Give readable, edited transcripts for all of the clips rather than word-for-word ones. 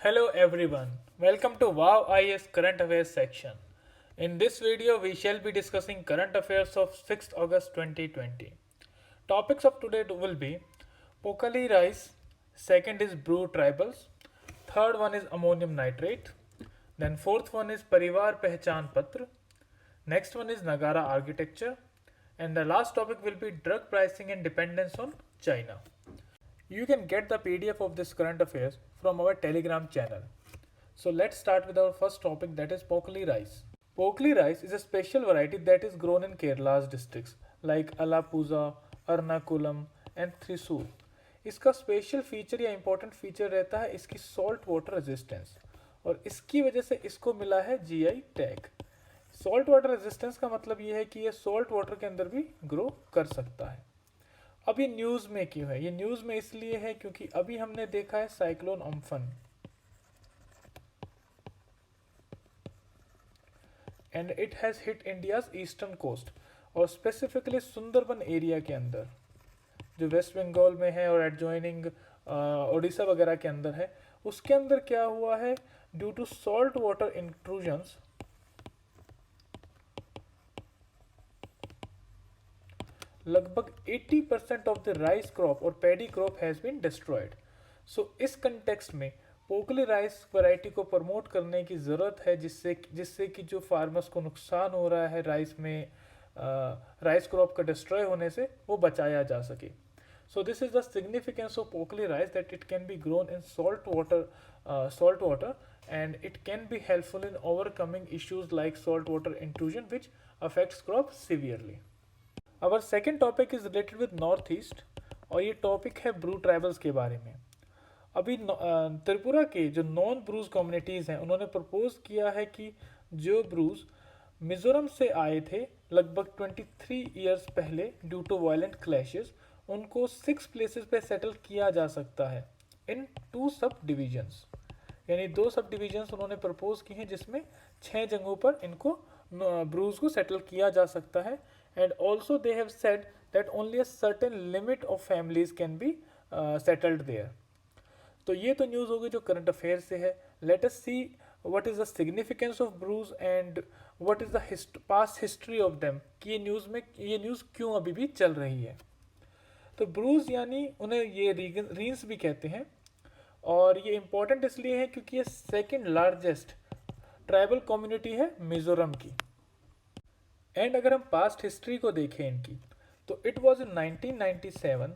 Hello everyone, welcome to Wow IS Current Affairs section. In this video, we shall be discussing current affairs of 6th August 2020. Topics of today will be Pokali rice, second is brew tribals, third one is ammonium nitrate, then fourth one is Parivar Pehchan Patra, next one is Nagara architecture, and the last topic will be drug pricing and dependence on China. You can get the PDF of this current affairs from our Telegram channel. So let's start with our first topic, that is Pokali rice. Pokali rice is a special variety that is grown in Kerala's districts like Alappuzha, Ernakulam and Thrissur. इसका special feature या important feature रहता है इसकी salt water resistance, और इसकी वजह से इसको मिला है GI tag. Salt water resistance का मतलब ये है कि ये सॉल्ट वाटर के अंदर भी ग्रो कर सकता है। अब ये न्यूज़ में क्यों है? ये न्यूज़ में इसलिए है क्योंकि अभी हमने देखा है cyclone Amphan, and it has hit India's eastern coast और स्पेसिफिकली सुंदरबन एरिया के अंदर जो वेस्ट बंगाल में है और एडजॉइनिंग उड़ीसा वगैरह के अंदर है। उसके अंदर क्या हुआ है, due to salt water intrusions लगभग 80% ऑफ द राइस क्रॉप और paddy crop has been destroyed. So इस कंटेक्स्ट में पोकली राइस वैरायटी को प्रमोट करने की ज़रूरत है, जिससे जिससे कि जो फार्मर्स को नुकसान हो रहा है राइस में, राइस क्रॉप का डिस्ट्रॉय होने से, वो बचाया जा सके। So this is the significance of Pokkali rice, that it can be grown in salt water and it can be helpful in overcoming issues like salt water intrusion which affects crops severely. Our second topic is related with north east, और ये topic है Bru tribals के बारे में। अभी त्रिपुरा के जो non Bruges communities हैं उन्होंने प्रपोज किया है कि जो ब्रूज मिजोरम से आए थे लगभग 23 इयर्स पहले ड्यू टू वायलेंट क्लैशेस, उनको 6 प्लेसेस पे सेटल किया जा सकता है इन 2 सब डिविजन्स, यानी 2 सब डिविजन्स उन्होंने प्रपोज की हैं जिसमें 6 जगहों पर इनको ब्रूज को सेटल किया जा सकता है। And also they have said that only a certain limit of families can be settled there. तो ये तो न्यूज़ होगी जो करंट अफेयर से है। Let us see what is the significance of Brus and what is the past history of them, कि ये news क्यों अभी भी चल रही है। तो ब्रूज यानी उन्हें ये रीन्स भी कहते हैं, और ये इम्पोर्टेंट इसलिए है क्योंकि ये सेकेंड लार्जेस्ट ट्राइबल कम्युनिटी है मिजोरम की। एंड अगर हम पास्ट हिस्ट्री को देखें इनकी, तो it was in 1997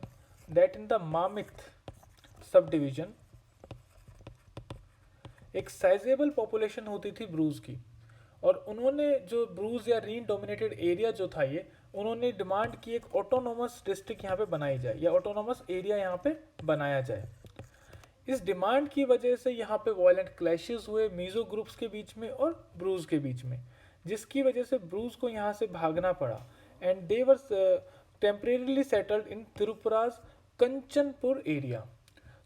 that in the Mamit sub division एक साइजेबल पॉपुलेशन होती थी ब्रूज की, और उन्होंने जो ब्रूज या रीन डोमिनेटेड एरिया जो था ये, उन्होंने डिमांड की एक ऑटोनोमस डिस्ट्रिक्ट यहाँ पे बनाई जाए या ऑटोनोमस एरिया यहाँ पे बनाया जाए। इस डिमांड की वजह से यहाँ पे वायलेंट क्लैशेस हुए मीजो ग्रुप्स के बीच में और ब्रूज के बीच में, जिसकी वजह से ब्रूज को यहाँ से भागना पड़ा, and they were temporarily settled in Tripura's Kanchanpur area.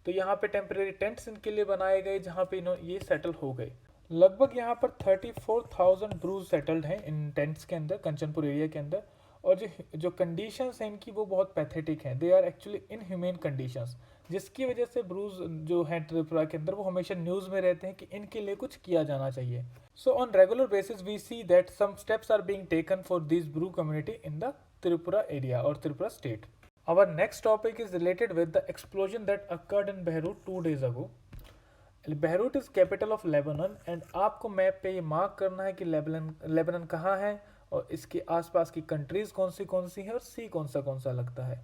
तो यहाँ पे टेम्परेरी टेंट्स इनके लिए बनाए गए जहाँ पे ये सेटल हो गए। लगभग यहाँ पर 34,000 ब्रूज सेटल्ड हैं इन टेंट्स के अंदर कंचनपुर एरिया के अंदर, और जो कंडीशंस हैं इनकी वो बहुत पैथेटिक हैं, they are actually inhumane conditions, जिसकी वजह से ब्रूज जो हैं त्रिपुरा के अंदर वो हमेशा न्यूज़ में रहते हैं कि इनके लिए कुछ किया जाना चाहिए। So on regular basis we see that some steps are being taken for this Bru community in the Tripura area और Tripura state. Our next topic is related with the explosion that occurred in Beirut 2 days ago. Beirut is capital of Lebanon, and आपको map पे ये mark करना है कि Lebanon कहाँ है और इसके आसपास की कंट्रीज कौन सी है और सी कौन सा लगता है।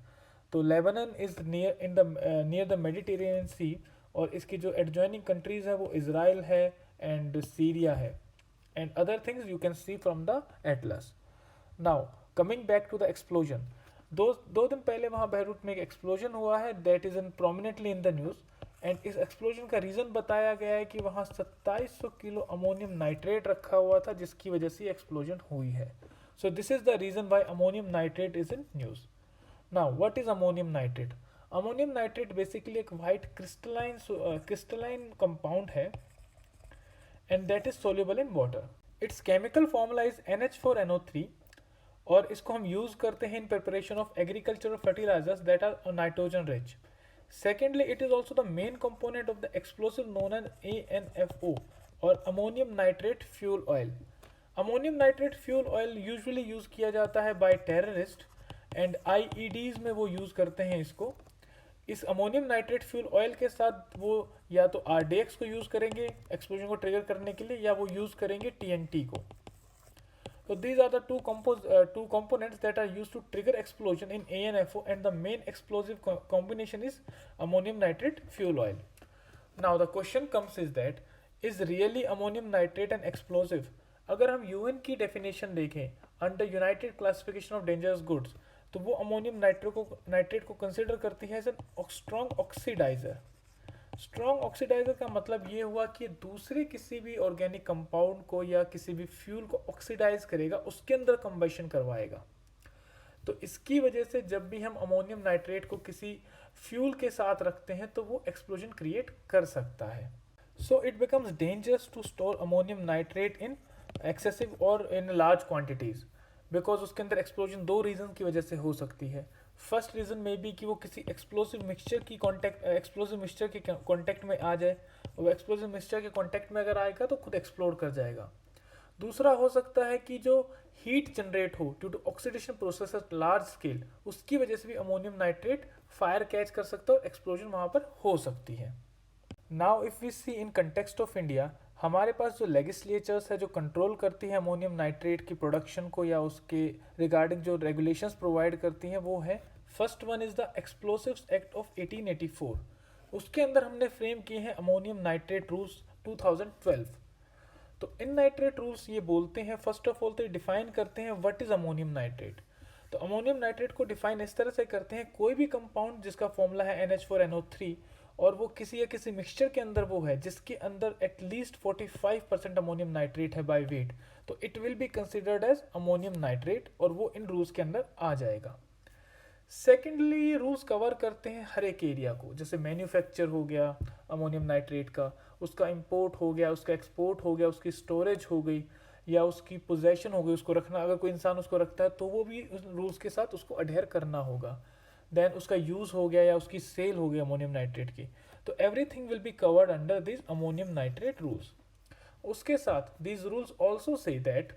तो Lebanon is near the Mediterranean sea, और इसकी जो एडजॉइनिंग कंट्रीज है वो इसराइल है एंड सीरिया है, and other things you can see from the atlas. Now coming back to the explosion, दो दिन पहले वहाँ बेरूट में एक एक्सप्लोजन हुआ है that is in prominently in the news, and इस एक्सप्लोजन का रीज़न बताया गया है कि वहाँ 2700 किलो अमोनियम नाइट्रेट रखा हुआ था जिसकी वजह से एक्सप्लोजन हुई है। So this is the reason why ammonium nitrate is in news. Now what is ammonium nitrate? Ammonium nitrate basically एक वाइट क्रिस्टलाइन कंपाउंड है, and that is soluble in water. Its chemical formula is NH4NO3, और इसको हम use करते हैं in preparation of agricultural fertilisers that are nitrogen rich. Secondly, it is also the main component of the explosive known as ANFO or ammonium nitrate fuel oil. Ammonium nitrate fuel oil usually use किया जाता है bye terrorist and आईईडीज में वो use करते हैं इसको। इस ammonium nitrate fuel oil के साथ वो या तो आरडीएक्स को यूज़ करेंगे एक्सप्लोजन को ट्रिगर करने के लिए, या वो यूज़ करेंगे टीएनटी को। So these are the two components that are used to trigger explosion in ANFO, and the main explosive combination is ammonium nitrate fuel oil. Now the question comes is that is really ammonium nitrate an explosive? अगर हम UN की definition देखें under united classification of dangerous goods, तो वो ammonium nitrate को consider करती है as an strong oxidiser. Strong oxidiser का मतलब ये हुआ कि दूसरे किसी भी ऑर्गेनिक कंपाउंड को या किसी भी फ्यूल को ऑक्सीडाइज करेगा, उसके अंदर कंबशन करवाएगा। तो इसकी वजह से जब भी हम अमोनियम नाइट्रेट को किसी फ्यूल के साथ रखते हैं तो वो एक्सप्लोजन क्रिएट कर सकता है। So it becomes dangerous to store ammonium nitrate in excessive और इन लार्ज क्वांटिटीज, बिकॉज उसके अंदर एक्सप्लोजन दो रीजन की वजह से हो सकती है। फर्स्ट रीज़न में भी कि वो किसी एक्सप्लोसिव मिक्सचर के कांटेक्ट में आ जाए, वो एक्सप्लोसिव मिक्सचर के कांटेक्ट में अगर आएगा तो खुद एक्सप्लोड कर जाएगा। दूसरा हो सकता है कि जो हीट जनरेट हो due to oxidation process at large scale, उसकी वजह से भी अमोनियम नाइट्रेट फायर कैच कर सकता है और एक्सप्लोजन वहाँ पर हो सकती है। Now if we see in context of India, हमारे पास जो लेजिस्लेचर्स है जो कंट्रोल करती है अमोनियम नाइट्रेट की प्रोडक्शन को या उसके रिगार्डिंग जो रेगुलेशंस प्रोवाइड करती हैं, वो है first one is the explosives act of 1884। उसके अंदर हमने फ्रेम किए हैं अमोनियम नाइट्रेट रूल्स 2012। तो इन नाइट्रेट रूल्स ये बोलते हैं, फर्स्ट ऑफ ऑल तो ये डिफाइन करते हैं व्हाट इज़ अमोनियम नाइट्रेट। तो अमोनियम नाइट्रेट को डिफाइन इस तरह से करते हैं, कोई भी कंपाउंड जिसका फॉर्मूला है NH4NO3 और वो किसी या किसी मिक्सचर के अंदर वो है जिसके अंदर एटलीस्ट 45% अमोनियम नाइट्रेट है बाय वेट, तो it will be considered as ammonium nitrate और वो इन रूल्स के अंदर आ जाएगा। सेकेंडली, रूल्स कवर करते हैं हर एक एरिया को, जैसे मैन्युफैक्चर हो गया अमोनियम नाइट्रेट का, उसका इंपोर्ट हो गया, उसका एक्सपोर्ट हो गया, उसकी स्टोरेज हो गई या उसकी पोजेशन हो गई, उसको रखना, अगर कोई इंसान उसको रखता है तो वो भी उस रूल्स के साथ उसको अडेयर करना होगा। देन उसका यूज़ हो गया या उसकी सेल हो गई अमोनियम नाइट्रेट की, तो everything will be covered under this ammonium nitrate rules. उसके साथ this rules also say that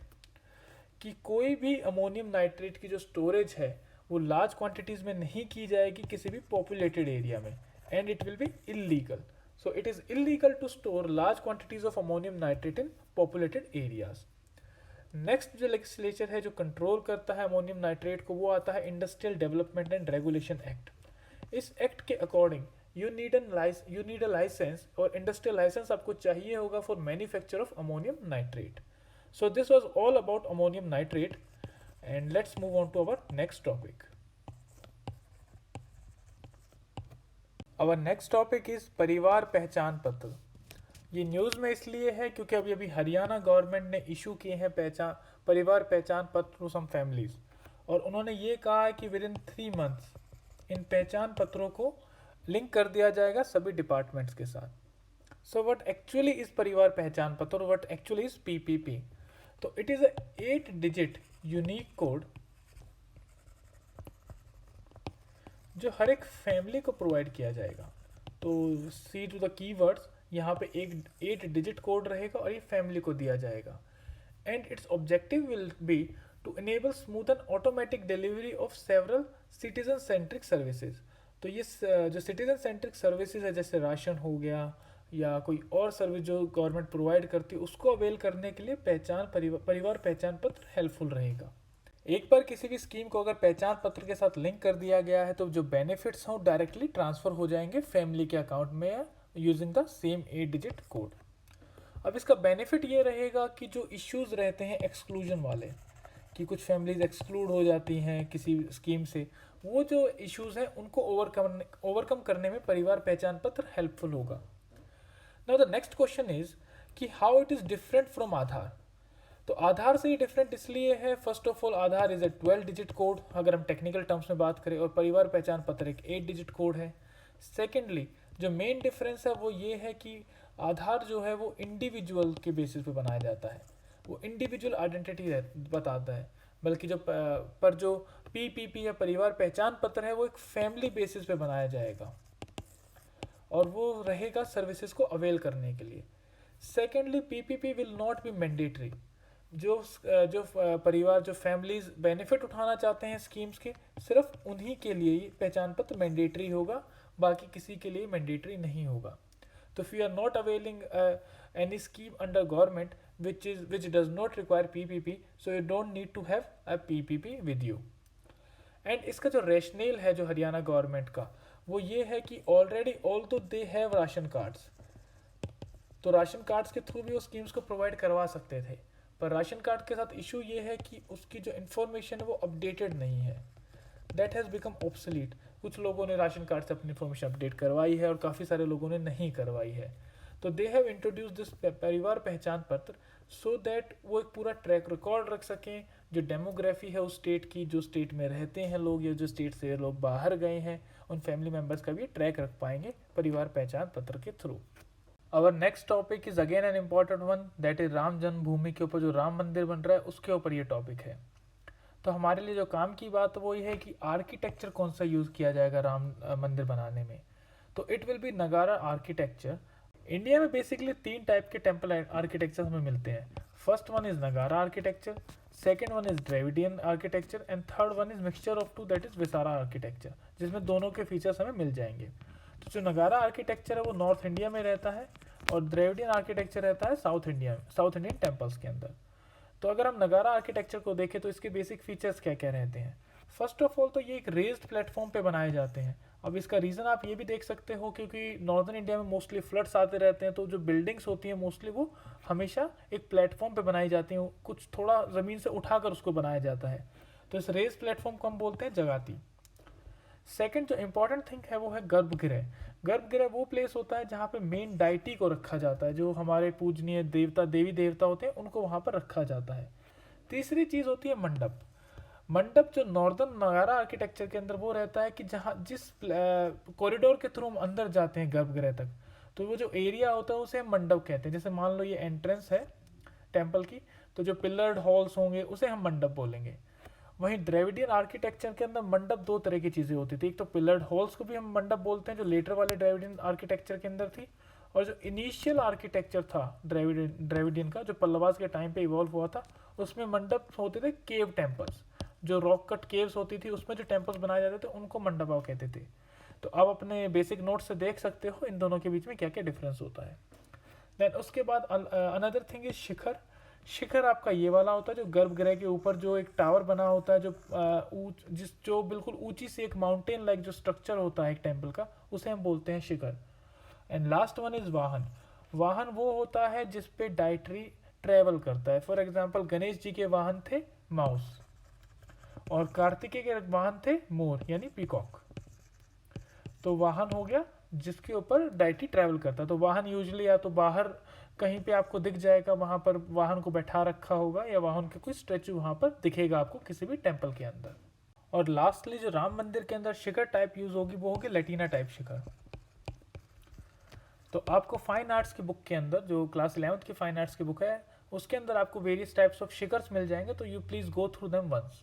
कि कोई भी अमोनियम नाइट्रेट की जो स्टोरेज है वो लार्ज क्वांटिटीज़ में नहीं की जाएगी किसी भी पॉपुलेटेड एरिया में, and it will be illegal. So it is illegal to store large quantities of ammonium nitrate in populated areas. Next जो लेजिस्लेचर है जो कंट्रोल करता है अमोनियम नाइट्रेट को, वो आता है industrial development and regulation act. इस एक्ट के according you need a licence, और इंडस्ट्रियल लाइसेंस आपको चाहिए होगा for manufacture of ammonium nitrate. So this was all about ammonium nitrate, and let's move on to our next topic. Our next topic is Parivar Pehchan पत्र। ये news में इसलिए है क्योंकि अभी हरियाणा गवर्नमेंट ने इशू किए हैं परिवार पहचान पत्र टू सम फैमिलीज, और उन्होंने ये कहा है कि विद इन 3 मंथ्स इन पहचान पत्रों को लिंक कर दिया जाएगा सभी डिपार्टमेंट्स के साथ। So what actually is Parivar Pehchan पत्र और व्हाट एक्चुअली इज PPP? तो it is 8 digit unique code जो हर एक फैमिली को प्रोवाइड किया जाएगा। तो सी टू द कीवर्ड्स, यहाँ पे एक 8 डिजिट कोड रहेगा और ये फैमिली को दिया जाएगा। And its objective will be to enable smooth and automatic delivery of several citizen centric services. तो ये जो सिटीजन सेंट्रिक सर्विसेज है, जैसे राशन हो गया या कोई और सर्विस जो गवर्नमेंट प्रोवाइड करती है, उसको अवेल करने के लिए परिवार पहचान पत्र हेल्पफुल रहेगा। एक बार किसी भी स्कीम को अगर पहचान पत्र के साथ लिंक कर दिया गया है तो जो बेनिफिट्स हों डायरेक्टली ट्रांसफ़र हो जाएंगे फैमिली के अकाउंट में using the same 8 digit code. अब इसका बेनिफिट ये रहेगा कि जो इश्यूज़ रहते हैं एक्सक्लूजन वाले, कि कुछ फैमिलीज एक्सक्लूड हो जाती हैं किसी स्कीम से, वो जो इश्यूज़ हैं उनको ओवरकम करने में परिवार पहचान पत्र हेल्पफुल होगा। Now the next question is कि how it is different from Aadhaar. तो आधार से ही डिफरेंट इसलिए है, first of all Aadhaar is a 12 digit code अगर हम टेक्निकल टर्म्स में बात करें, और परिवार पहचान पत्र एक 8 डिजिट कोड है। सेकेंडली, जो मेन डिफरेंस है वो ये है कि आधार जो है वो इंडिविजुअल के बेसिस पे बनाया जाता है, वो इंडिविजुअल आइडेंटिटी बताता है, बल्कि जो PPP या परिवार पहचान पत्र है वो एक फैमिली बेसिस पे बनाया जाएगा। और वो रहेगा सर्विसेज को अवेल करने के लिए। Secondly, PPP will not be mandatory. जो परिवार, जो फैमिलीज बेनिफिट उठाना चाहते हैं स्कीम्स के, सिर्फ उन्हीं के लिए ही पहचान पत्र मैंडेटरी होगा, बाकी किसी के लिए मैंडेटरी नहीं होगा। तो if you are not availing any scheme under government which does not require PPP, so you don't need to have a PPP with you. And इसका जो रैशनल है जो हरियाणा गवर्नमेंट का, वो ये है कि already although they have ration cards, तो राशन कार्ड्स के थ्रू भी वो स्कीम्स को प्रोवाइड करवा सकते थे, पर राशन कार्ड के साथ इशू ये है कि उसकी जो इन्फॉर्मेशन है वो अपडेटेड नहीं है, दैट हैज़ बिकम ऑब्सोलीट। कुछ लोगों ने राशन कार्ड से अपनी इन्फॉर्मेशन अपडेट करवाई है और काफ़ी सारे लोगों ने नहीं करवाई है। तो दे हैव इंट्रोड्यूस दिस परिवार पहचान पत्र सो दैट वो एक पूरा ट्रैक रिकॉर्ड रख सकें, जो डेमोग्राफी है उस स्टेट की, जो स्टेट में रहते हैं लोग या जो स्टेट से लोग बाहर गए हैं, उन फैमिली मेम्बर्स का भी ट्रैक रख पाएंगे परिवार पहचान पत्र के through. Our next topic is again an important one, that is Ram जन्मभूमि के ऊपर जो राम मंदिर बन रहा है उसके ऊपर ये टॉपिक है। तो हमारे लिए जो काम की बात वो ये है कि आर्किटेक्चर कौन सा यूज़ किया जाएगा राम मंदिर बनाने में। तो it will be Nagara architecture. India में बेसिकली 3 टाइप के टेम्पल आर्किटेक्चर हमें मिलते हैं। First one is Nagara architecture, second one is Dravidian architecture and third one is mixture of two, that is Vesara architecture, जिसमें दोनों के फीचर्स हमें मिल जाएंगे। तो जो नगारा आर्किटेक्चर है वो नॉर्थ इंडिया में रहता है और द्रविडियन आर्किटेक्चर रहता है साउथ इंडियन टेम्पल्स के अंदर। तो अगर हम नगारा आर्किटेक्चर को देखें तो इसके बेसिक फीचर्स क्या क्या रहते हैं। फर्स्ट ऑफ ऑल तो ये एक रेज्ड प्लेटफॉर्म पे बनाए जाते हैं। अब इसका रीज़न आप ये भी देख सकते हो क्योंकि नॉर्दर्न इंडिया में मोस्टली फ्लड्स आते रहते हैं, तो जो बिल्डिंग्स होती हैं मोस्टली वो हमेशा एक प्लेटफॉर्म पे बनाई जाती हैं, कुछ थोड़ा ज़मीन से उठाकर उसको बनाया जाता है। तो इस रेज प्लेटफॉर्म को हम बोलते हैं जगाती। सेकंड जो इंपॉर्टेंट थिंग है वो है गर्भगृह। गर्भगृह वो प्लेस होता है जहाँ पे मेन डाइटी को रखा जाता है, जो हमारे पूजनीय देवता देवी देवता होते हैं उनको वहाँ पर रखा जाता है। तीसरी चीज़ होती है मंडप। मंडप जो नॉर्दर्न नगारा आर्किटेक्चर के अंदर वो रहता है कि जहाँ जिस कॉरिडोर के थ्रू हम अंदर जाते हैं गर्भगृह तक, तो वो जो एरिया होता है उसे हम मंडप कहते हैं। जैसे मान लो ये एंट्रेंस है टेम्पल की, तो जो पिलर्ड हॉल्स होंगे उसे हम मंडप बोलेंगे। वहीं द्रविडियन आर्किटेक्चर के अंदर मंडप 2 तरह की चीज़ें होती थी। एक तो पिलर्ड हॉल्स को भी हम मंडप बोलते हैं, जो लेटर वाले द्रविडियन आर्किटेक्चर के अंदर थी, और जो इनिशियल आर्किटेक्चर था द्रविडियन का, जो पल्लवास के टाइम पे इवॉल्व हुआ था, उसमें मंडप होते थे केव टेम्पल्स। जो रॉक कट केव्स होती थी उसमें जो टेम्पल्स बनाए जाते थे उनको मंडपा कहते थे। तो आप अपने बेसिक नोट से देख सकते हो इन दोनों के बीच में क्या क्या डिफरेंस होता है। देन उसके बाद अनदर थिंग इज शिखर। शिखर आपका ये वाला होता है जो गर्भगृह के ऊपर जो एक टावर बना होता है, जो बिल्कुल ऊंची सी एक माउंटेन लाइक जो स्ट्रक्चर होता है एक टेम्पल का, उसे हम बोलते हैं शिखर। एंड लास्ट वन इज वाहन। वाहन वो होता है जिसपे डाइटरी ट्रेवल करता है। फॉर एग्जाम्पल गणेश जी के वाहन थे माउस और कार्तिकेय के वाहन थे मोर यानी पीकॉक। तो वाहन हो गया जिसके ऊपर डाइटी ट्रैवल करता है। तो वाहन यूजुअली या तो बाहर कहीं पे आपको दिख जाएगा, वहां पर वाहन को बैठा रखा होगा, या वाहन के कोई स्टैचू वहां पर दिखेगा आपको किसी भी टेम्पल के अंदर। और लास्टली जो राम मंदिर के अंदर शिखर टाइप यूज होगी वो होगी लैटिना टाइप शिखर। तो आपको फाइन आर्ट्स की बुक के अंदर, जो क्लास 11th की फाइन आर्ट्स की बुक है, उसके अंदर आपको वेरियस टाइप्स ऑफ शिखर्स मिल जाएंगे, तो you please go through them once.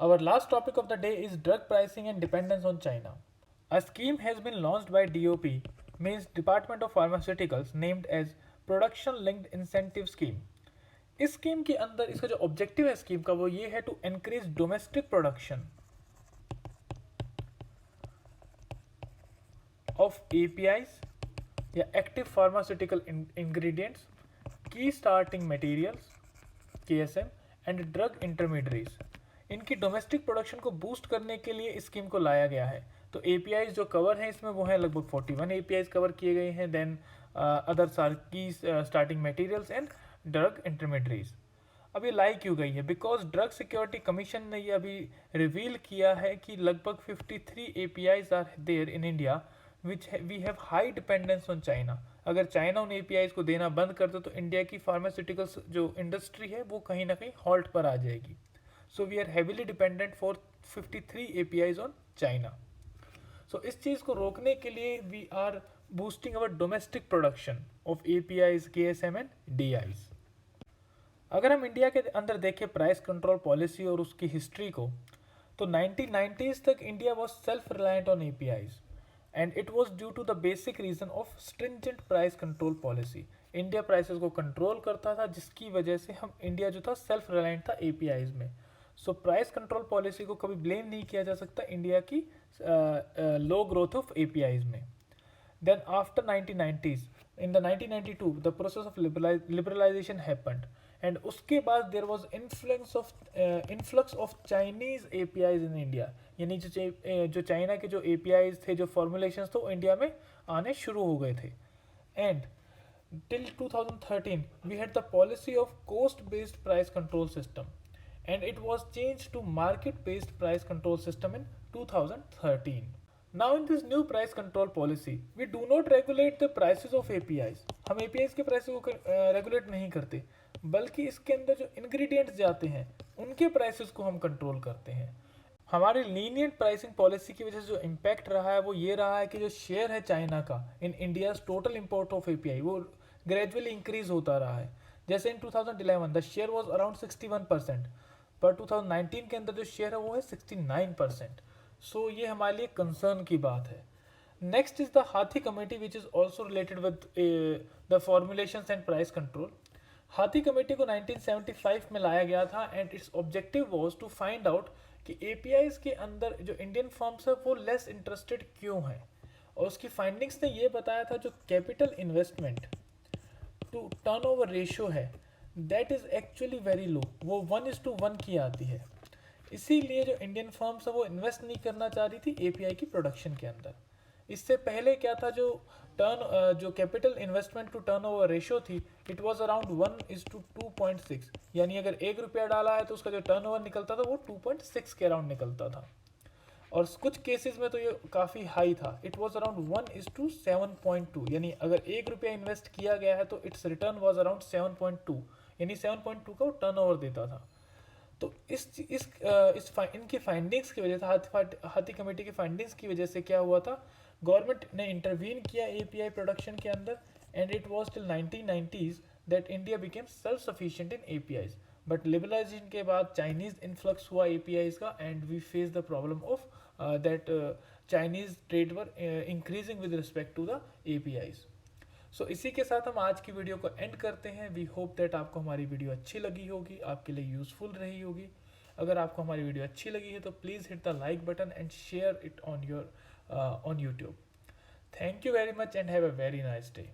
Our last topic of the day is drug pricing and dependence on China. A scheme has been launched by DOP, means Department of Pharmaceuticals, named as Production Linked Incentive Scheme. इस scheme के अंदर इसका जो objective है scheme का वो ये है to increase domestic production of APIs या एक्टिव फार्मास्यूटिकल इंग्रेडिएंट्स, की starting materials KSM and drug intermediates. इनकी डोमेस्टिक प्रोडक्शन को बूस्ट करने के लिए इस स्कीम को लाया गया है। तो APIs जो कवर हैं इसमें वो हैं लगभग 41 APIs कवर किए गए हैं। देन अदर्स आर की starting materials and drug intermediates. अब ये लाई क्यों गई है? बिकॉज ड्रग सिक्योरिटी कमीशन ने ये अभी रिवील किया है कि लगभग 53 APIs are there in India which we have high dependence on China. अगर चाइना उन APIs को देना बंद कर दे तो इंडिया की फार्मास्यूटिकल्स जो इंडस्ट्री है वो कहीं ना कहीं हॉल्ट पर आ जाएगी। So we are heavily dependent for 53 APIs on China. So इस चीज़ को रोकने के लिए we are boosting our domestic production of APIs, KSM and DIs. अगर हम इंडिया के अंदर देखें प्राइस कंट्रोल पॉलिसी और उसकी हिस्ट्री को, तो 1990s तक India was self reliant on APIs and it was due to the basic reason of stringent price control policy. India prices को कंट्रोल करता था, जिसकी वजह से हम इंडिया जो था सेल्फ रिलायंट था एपीआईज में। सो प्राइस कंट्रोल पॉलिसी को कभी ब्लेम नहीं किया जा सकता इंडिया की लो ग्रोथ ऑफ एपीआईज में। Then after 1990s, in the 1992, the process of liberalization happened, and उसके बाद there was influx of Chinese APIs in India। यानी जो चाइना के जो APIs थे, जो formulations थे, वो इंडिया में आने शुरू हो गए थे। And till 2013, we had the policy of cost-based price control system, and it was changed to market-based price control system in 2013. Now in this new price control policy, we do not regulate the prices of APIs। हम APIs के prices को regulate नहीं करते, बल्कि इसके अंदर जो ingredients जाते हैं उनके प्राइसेस को हम कंट्रोल करते हैं। हमारी लीनियंट प्राइसिंग पॉलिसी की वजह से जो इम्पैक्ट रहा है वो ये रहा है कि जो शेयर है चाइना का in India's total import of API वो ग्रेजुअली इंक्रीज होता रहा है। जैसे इन 2011 द शेयर वॉज अराउंड 61%, पर 2019 के अंदर जो शेयर है वो है 69%। सो ये हमारे लिए कंसर्न की बात है। Next is the Hathi committee which is also related with the formulations and price control. Hathi committee को 1975 में लाया गया था and its objective was to find out कि एपीआईज के अंदर जो इंडियन फर्म्स है वो लेस इंटरेस्टेड क्यों है। और उसकी फाइंडिंग्स ने ये बताया था जो capital investment to turnover ratio है that is actually very low, वो 1:1 की आती है। इसीलिए जो इंडियन फर्म्स है वो इन्वेस्ट नहीं करना चाह रही थी एपीआई की प्रोडक्शन के अंदर। इससे पहले क्या था, जो capital investment to turnover ratio थी इट वाज अराउंड 1:2.6, यानी अगर 1 रुपया डाला है तो उसका जो टर्नओवर निकलता था वो 2.6 के अराउंड निकलता था। और कुछ केसेस में तो ये काफ़ी हाई था, इट वाज अराउंड 1:7.2, यानी अगर 1 रुपया इन्वेस्ट किया गया है तो इट्स रिटर्न वाज अराउंड 7.2, यानी 7.2 का वो टर्नओवर देता था। तो इनकी फाइंडिंग्स की वजह से, हाथी कमेटी की फाइंडिंग्स की वजह से क्या हुआ था, गवर्नमेंट ने इंटरवीन किया एपीआई प्रोडक्शन के अंदर and it was till 1990s that India became self sufficient in APIs. But liberalisation के बाद चाइनीज इन्फ्लक्स हुआ एपीआईज का and we face the problem of that Chinese trade were increasing with respect to the APIs. So इसी के साथ हम आज की वीडियो को एंड करते हैं। वी होप दैट आपको हमारी वीडियो अच्छी लगी होगी, आपके लिए यूजफुल रही होगी। अगर आपको हमारी वीडियो अच्छी लगी है तो please hit the like button and share it on YouTube. Thank you very much and have a very nice day.